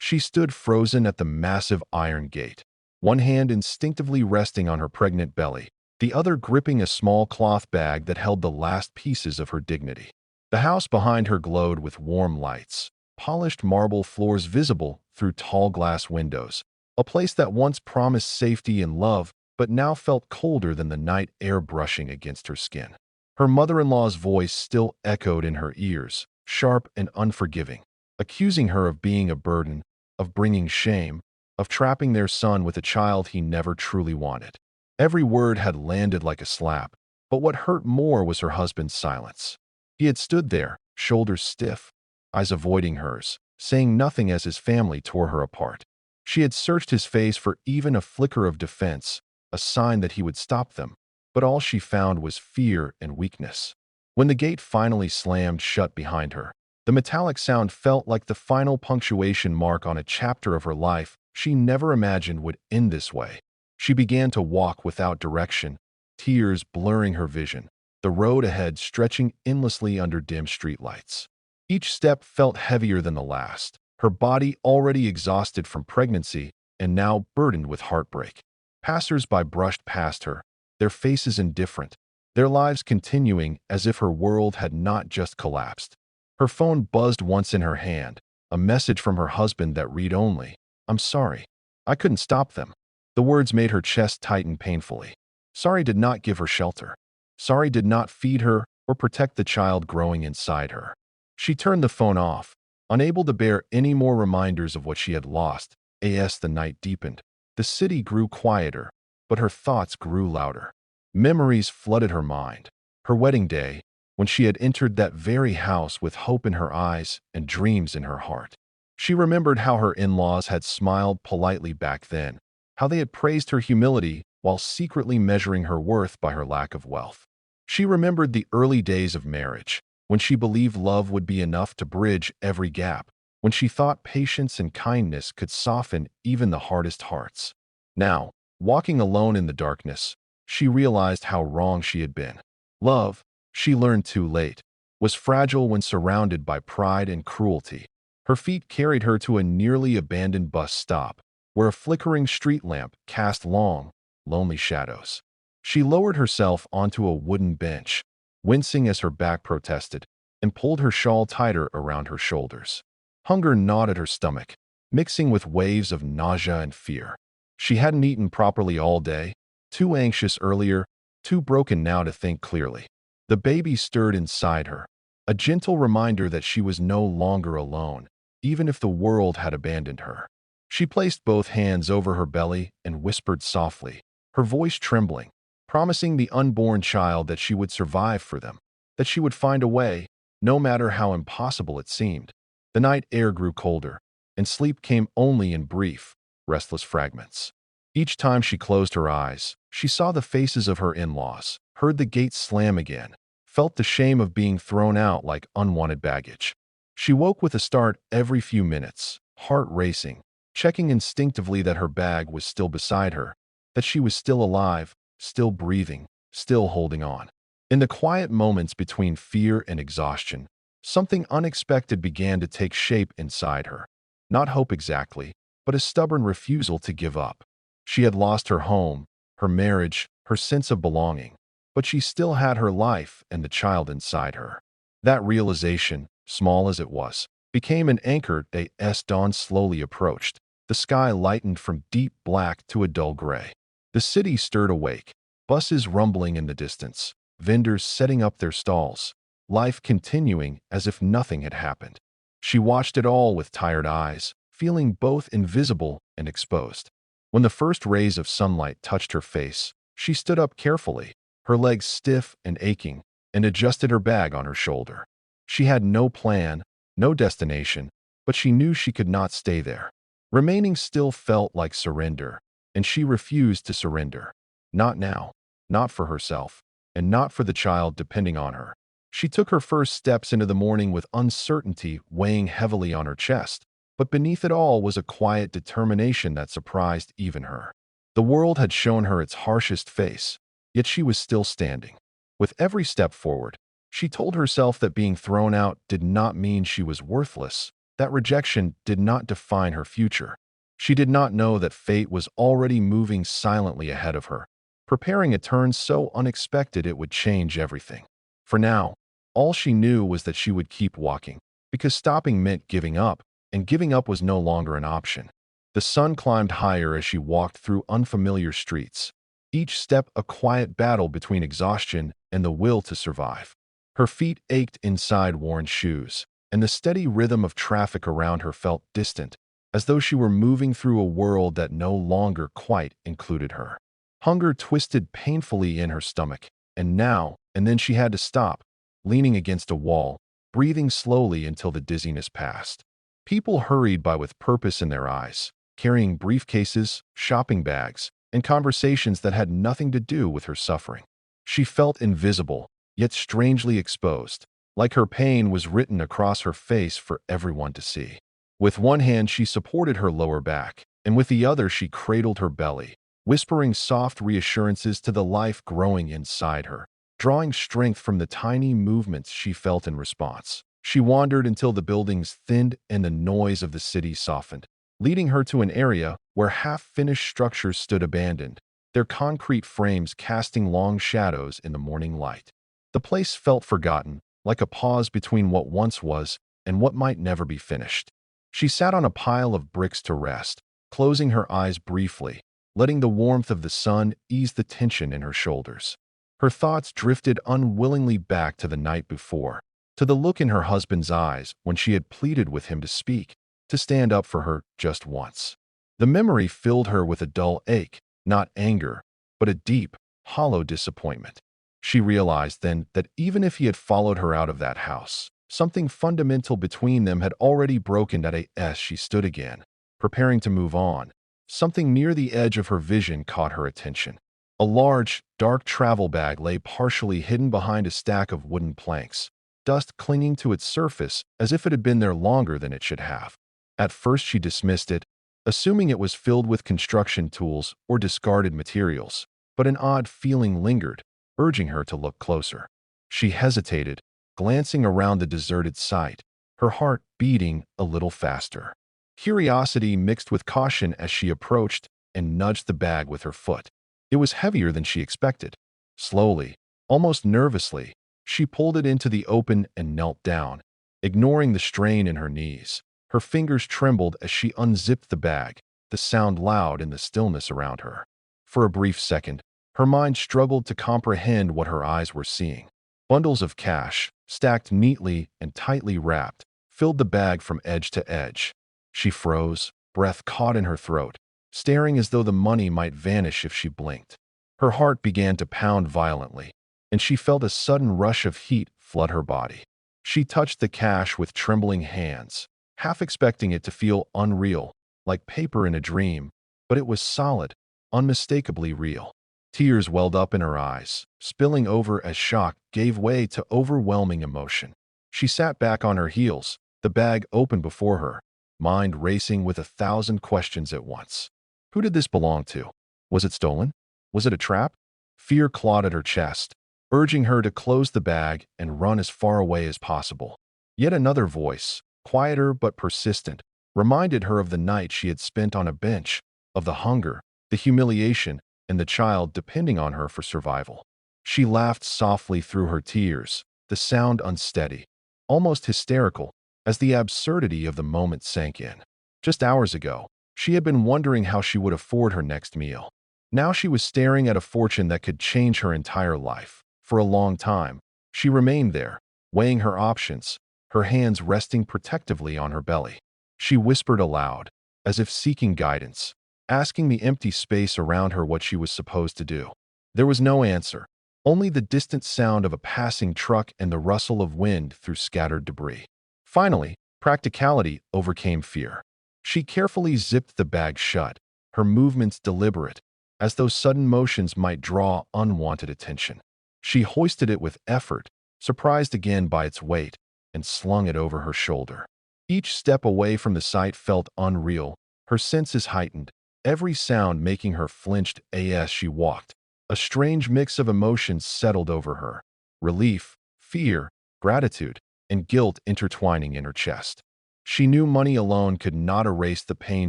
She stood frozen at the massive iron gate, one hand instinctively resting on her pregnant belly, the other gripping a small cloth bag that held the last pieces of her dignity. The house behind her glowed with warm lights, polished marble floors visible through tall glass windows, a place that once promised safety and love but now felt colder than the night air brushing against her skin. Her mother-in-law's voice still echoed in her ears, sharp and unforgiving, accusing her of being a burden, of bringing shame, of trapping their son with a child he never truly wanted. Every word had landed like a slap, but what hurt more was her husband's silence. He had stood there, shoulders stiff, eyes avoiding hers, saying nothing as his family tore her apart. She had searched his face for even a flicker of defense, a sign that he would stop them, but all she found was fear and weakness. When the gate finally slammed shut behind her, the metallic sound felt like the final punctuation mark on a chapter of her life she never imagined would end this way. She began to walk without direction, tears blurring her vision, the road ahead stretching endlessly under dim streetlights. Each step felt heavier than the last, her body already exhausted from pregnancy and now burdened with heartbreak. Passers-by brushed past her, their faces indifferent, their lives continuing as if her world had not just collapsed. Her phone buzzed once in her hand, a message from her husband that read only, "I'm sorry. I couldn't stop them." The words made her chest tighten painfully. Sorry did not give her shelter. Sorry did not feed her or protect the child growing inside her. She turned the phone off, unable to bear any more reminders of what she had lost. As the night deepened, the city grew quieter, but her thoughts grew louder. Memories flooded her mind. Her wedding day, when she had entered that very house with hope in her eyes and dreams in her heart. She remembered how her in-laws had smiled politely back then, how they had praised her humility while secretly measuring her worth by her lack of wealth. She remembered the early days of marriage, when she believed love would be enough to bridge every gap, when she thought patience and kindness could soften even the hardest hearts. Now, walking alone in the darkness, she realized how wrong she had been. Love, she learned too late, was fragile when surrounded by pride and cruelty. Her feet carried her to a nearly abandoned bus stop, where a flickering street lamp cast long, lonely shadows. She lowered herself onto a wooden bench, wincing as her back protested, and pulled her shawl tighter around her shoulders. Hunger gnawed at her stomach, mixing with waves of nausea and fear. She hadn't eaten properly all day, too anxious earlier, too broken now to think clearly. The baby stirred inside her, a gentle reminder that she was no longer alone, even if the world had abandoned her. She placed both hands over her belly and whispered softly, her voice trembling, promising the unborn child that she would survive for them, that she would find a way, no matter how impossible it seemed. The night air grew colder, and sleep came only in brief, restless fragments. Each time she closed her eyes, she saw the faces of her in-laws, heard the gate slam again, felt the shame of being thrown out like unwanted baggage. She woke with a start every few minutes, heart racing, checking instinctively that her bag was still beside her, that she was still alive, still breathing, still holding on. In the quiet moments between fear and exhaustion, something unexpected began to take shape inside her. Not hope exactly, but a stubborn refusal to give up. She had lost her home, her marriage, her sense of belonging, but she still had her life and the child inside her. That realization, small as it was, became an anchor as dawn slowly approached. The sky lightened from deep black to a dull gray. The city stirred awake, buses rumbling in the distance, vendors setting up their stalls, life continuing as if nothing had happened. She watched it all with tired eyes, feeling both invisible and exposed. When the first rays of sunlight touched her face, she stood up carefully, her legs stiff and aching, and adjusted her bag on her shoulder. She had no plan, no destination, but she knew she could not stay there. Remaining still felt like surrender, and she refused to surrender. Not now, not for herself, and not for the child depending on her. She took her first steps into the morning with uncertainty weighing heavily on her chest, but beneath it all was a quiet determination that surprised even her. The world had shown her its harshest face, yet she was still standing. With every step forward, she told herself that being thrown out did not mean she was worthless, That rejection did not define her future. She did not know that fate was already moving silently ahead of her, preparing a turn so unexpected it would change everything. For now, all she knew was that she would keep walking, because stopping meant giving up, and giving up was no longer an option. The sun climbed higher as she walked through unfamiliar streets, each step a quiet battle between exhaustion and the will to survive. Her feet ached inside worn shoes, and the steady rhythm of traffic around her felt distant, as though she were moving through a world that no longer quite included her. Hunger twisted painfully in her stomach, and now and then she had to stop, leaning against a wall, breathing slowly until the dizziness passed. People hurried by with purpose in their eyes, carrying briefcases, shopping bags, and conversations that had nothing to do with her suffering. She felt invisible, yet strangely exposed, like her pain was written across her face for everyone to see. With one hand she supported her lower back, and with the other she cradled her belly, whispering soft reassurances to the life growing inside her, drawing strength from the tiny movements she felt in response. She wandered until the buildings thinned and the noise of the city softened, leading her to an area where half-finished structures stood abandoned, their concrete frames casting long shadows in the morning light. The place felt forgotten, like a pause between what once was and what might never be finished. She sat on a pile of bricks to rest, closing her eyes briefly, letting the warmth of the sun ease the tension in her shoulders. Her thoughts drifted unwillingly back to the night before, to the look in her husband's eyes when she had pleaded with him to speak, to stand up for her just once. The memory filled her with a dull ache, not anger, but a deep, hollow disappointment. She realized then that even if he had followed her out of that house, something fundamental between them had already broken. As she stood again, preparing to move on, something near the edge of her vision caught her attention. A large, dark travel bag lay partially hidden behind a stack of wooden planks, dust clinging to its surface as if it had been there longer than it should have. At first she dismissed it, assuming it was filled with construction tools or discarded materials, but an odd feeling lingered, urging her to look closer. She hesitated, glancing around the deserted site, her heart beating a little faster. Curiosity mixed with caution as she approached and nudged the bag with her foot. It was heavier than she expected. Slowly, almost nervously, she pulled it into the open and knelt down, ignoring the strain in her knees. Her fingers trembled as she unzipped the bag, the sound loud in the stillness around her. For a brief second, her mind struggled to comprehend what her eyes were seeing. Bundles of cash, stacked neatly and tightly wrapped, filled the bag from edge to edge. She froze, breath caught in her throat, staring as though the money might vanish if she blinked. Her heart began to pound violently, and she felt a sudden rush of heat flood her body. She touched the cash with trembling hands, half expecting it to feel unreal, like paper in a dream, but it was solid, unmistakably real. Tears welled up in her eyes, spilling over as shock gave way to overwhelming emotion. She sat back on her heels, the bag open before her, mind racing with 1,000 questions at once. Who did this belong to? Was it stolen? Was it a trap? Fear clawed at her chest, urging her to close the bag and run as far away as possible. Yet another voice, quieter but persistent, reminded her of the night she had spent on a bench, of the hunger, the humiliation, and the child depending on her for survival. She laughed softly through her tears, the sound unsteady, almost hysterical, as the absurdity of the moment sank in. Just hours ago, she had been wondering how she would afford her next meal. Now she was staring at a fortune that could change her entire life. For a long time, she remained there, weighing her options, her hands resting protectively on her belly. She whispered aloud, as if seeking guidance, asking the empty space around her what she was supposed to do. There was no answer, only the distant sound of a passing truck and the rustle of wind through scattered debris. Finally, practicality overcame fear. She carefully zipped the bag shut, her movements deliberate, as though sudden motions might draw unwanted attention. She hoisted it with effort, surprised again by its weight, and slung it over her shoulder. Each step away from the site felt unreal, her senses heightened, every sound making her flinched as she walked. A strange mix of emotions settled over her, relief, fear, gratitude, and guilt intertwining in her chest. She knew money alone could not erase the pain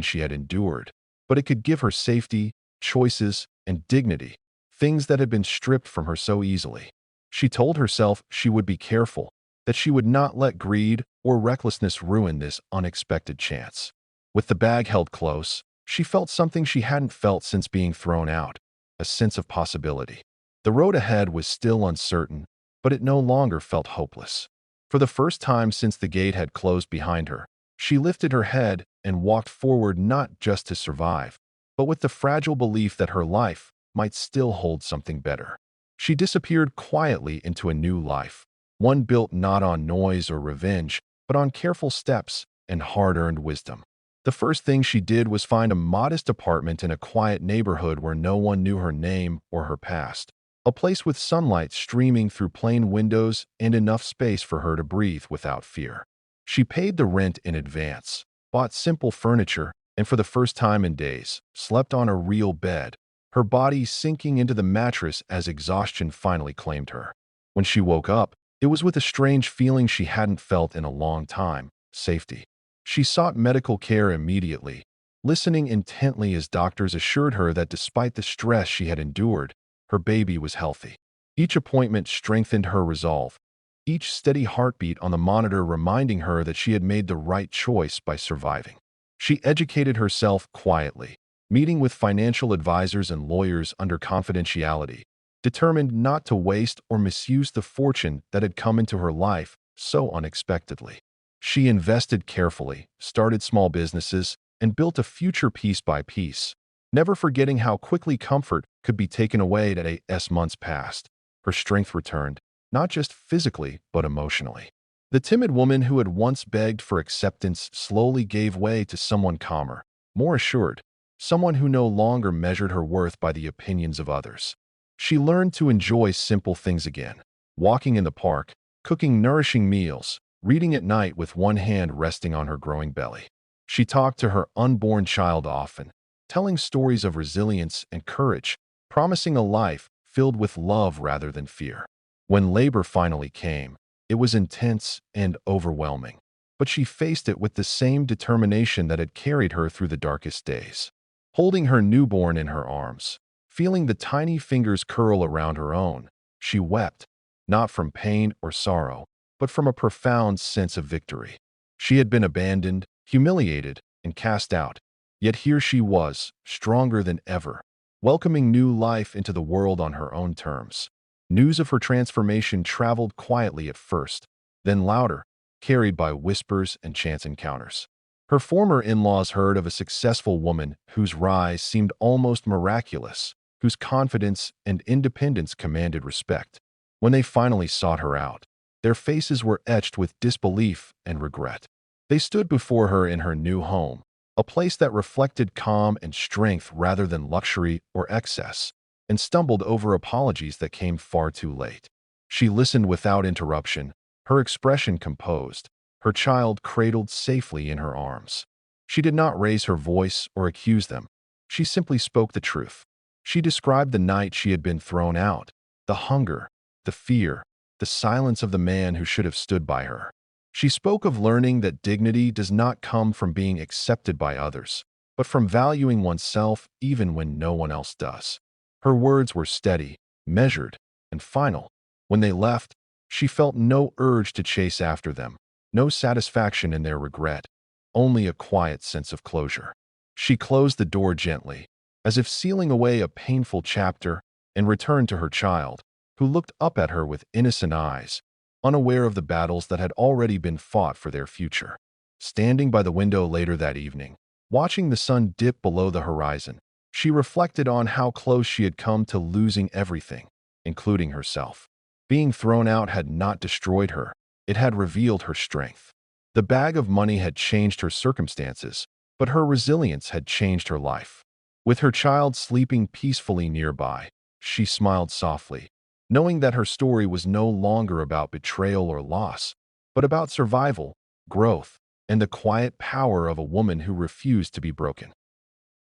she had endured, but it could give her safety, choices, and dignity, things that had been stripped from her so easily. She told herself she would be careful, that she would not let greed or recklessness ruin this unexpected chance. With the bag held close, she felt something she hadn't felt since being thrown out, a sense of possibility. The road ahead was still uncertain, but it no longer felt hopeless. For the first time since the gate had closed behind her, she lifted her head and walked forward not just to survive, but with the fragile belief that her life might still hold something better. She disappeared quietly into a new life, one built not on noise or revenge, but on careful steps and hard-earned wisdom. The first thing she did was find a modest apartment in a quiet neighborhood where no one knew her name or her past. A place with sunlight streaming through plain windows and enough space for her to breathe without fear. She paid the rent in advance, bought simple furniture, and for the first time in days, slept on a real bed, her body sinking into the mattress as exhaustion finally claimed her. When she woke up, it was with a strange feeling she hadn't felt in a long time: safety. She sought medical care immediately, listening intently as doctors assured her that despite the stress she had endured, her baby was healthy. Each appointment strengthened her resolve, each steady heartbeat on the monitor reminding her that she had made the right choice by surviving. She educated herself quietly, meeting with financial advisors and lawyers under confidentiality, determined not to waste or misuse the fortune that had come into her life so unexpectedly. She invested carefully, started small businesses, and built a future piece by piece, never forgetting how quickly comfort could be taken away as months passed. Her strength returned, not just physically, but emotionally. The timid woman who had once begged for acceptance slowly gave way to someone calmer, more assured, someone who no longer measured her worth by the opinions of others. She learned to enjoy simple things again: walking in the park, cooking nourishing meals, reading at night with one hand resting on her growing belly. She talked to her unborn child often, telling stories of resilience and courage, promising a life filled with love rather than fear. When labor finally came, it was intense and overwhelming, but she faced it with the same determination that had carried her through the darkest days. Holding her newborn in her arms, feeling the tiny fingers curl around her own, she wept, not from pain or sorrow, but from a profound sense of victory. She had been abandoned, humiliated, and cast out, yet here she was, stronger than ever, welcoming new life into the world on her own terms. News of her transformation traveled quietly at first, then louder, carried by whispers and chance encounters. Her former in-laws heard of a successful woman whose rise seemed almost miraculous, whose confidence and independence commanded respect. When they finally sought her out, their faces were etched with disbelief and regret. They stood before her in her new home, a place that reflected calm and strength rather than luxury or excess, and stumbled over apologies that came far too late. She listened without interruption, her expression composed, her child cradled safely in her arms. She did not raise her voice or accuse them. She simply spoke the truth. She described the night she had been thrown out, the hunger, the fear, the silence of the man who should have stood by her. She spoke of learning that dignity does not come from being accepted by others, but from valuing oneself even when no one else does. Her words were steady, measured, and final. When they left, she felt no urge to chase after them, no satisfaction in their regret, only a quiet sense of closure. She closed the door gently, as if sealing away a painful chapter, and returned to her child, who looked up at her with innocent eyes, unaware of the battles that had already been fought for their future. Standing by the window later that evening, watching the sun dip below the horizon, she reflected on how close she had come to losing everything, including herself. Being thrown out had not destroyed her, it had revealed her strength. The bag of money had changed her circumstances, but her resilience had changed her life. With her child sleeping peacefully nearby, she smiled softly, knowing that her story was no longer about betrayal or loss, but about survival, growth, and the quiet power of a woman who refused to be broken.